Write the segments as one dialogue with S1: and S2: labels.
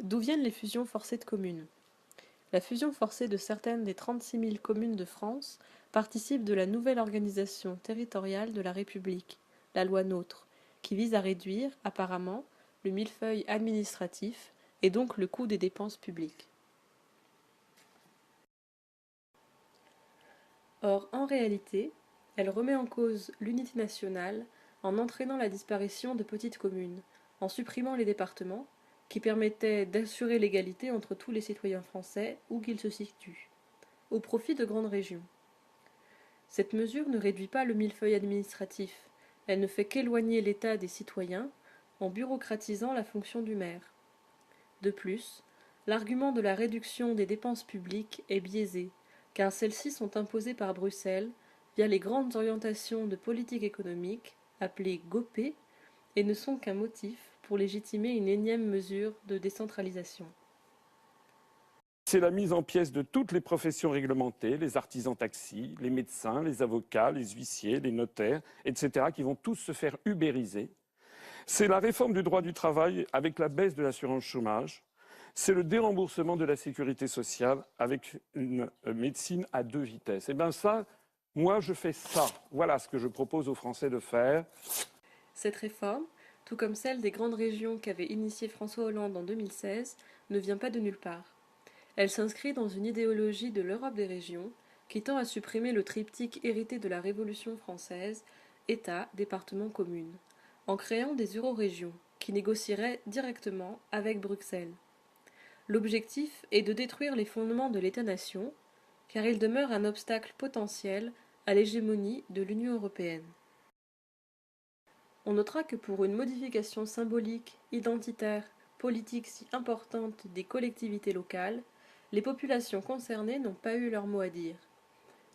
S1: D'où viennent les fusions forcées de communes? La fusion forcée de certaines des 36 000 communes de France participe de la nouvelle organisation territoriale de la République, la loi NOTRe, qui vise à réduire, apparemment, le millefeuille administratif et donc le coût des dépenses publiques. Or, en réalité, elle remet en cause l'unité nationale en entraînant la disparition de petites communes, en supprimant les départements, qui permettaient d'assurer l'égalité entre tous les citoyens français où qu'ils se situent, au profit de grandes régions. Cette mesure ne réduit pas le millefeuille administratif, elle ne fait qu'éloigner l'État des citoyens en bureaucratisant la fonction du maire. De plus, l'argument de la réduction des dépenses publiques est biaisé, car celles-ci sont imposées par Bruxelles via les grandes orientations de politique économique, appelées GOPÉ, et ne sont qu'un motif pour légitimer une énième mesure de décentralisation.
S2: C'est la mise en pièces de toutes les professions réglementées, les artisans taxis, les médecins, les avocats, les huissiers, les notaires, etc., qui vont tous se faire ubériser. C'est la réforme du droit du travail avec la baisse de l'assurance chômage. C'est le déremboursement de la sécurité sociale avec une médecine à 2 vitesses. Et bien ça, moi je fais ça. Voilà ce que je propose aux Français de faire.
S1: Cette réforme, tout comme celle des grandes régions qu'avait initiée François Hollande en 2016, ne vient pas de nulle part. Elle s'inscrit dans une idéologie de l'Europe des régions qui tend à supprimer le triptyque hérité de la Révolution française, État, département, commune, en créant des eurorégions qui négocieraient directement avec Bruxelles. L'objectif est de détruire les fondements de l'État-nation, car il demeure un obstacle potentiel à l'hégémonie de l'Union européenne. On notera que pour une modification symbolique, identitaire, politique si importante des collectivités locales, les populations concernées n'ont pas eu leur mot à dire.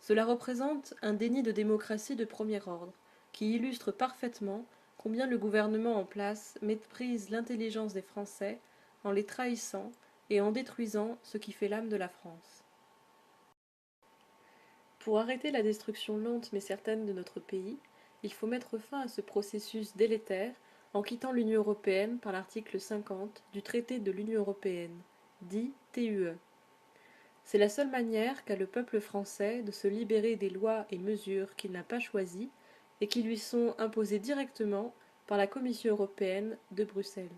S1: Cela représente un déni de démocratie de premier ordre, qui illustre parfaitement combien le gouvernement en place méprise l'intelligence des Français en les trahissant et en détruisant ce qui fait l'âme de la France. Pour arrêter la destruction lente mais certaine de notre pays, il faut mettre fin à ce processus délétère en quittant l'Union européenne par l'article 50 du traité de l'Union européenne, dit TUE. C'est la seule manière qu'a le peuple français de se libérer des lois et mesures qu'il n'a pas choisies et qui lui sont imposées directement par la Commission européenne de Bruxelles.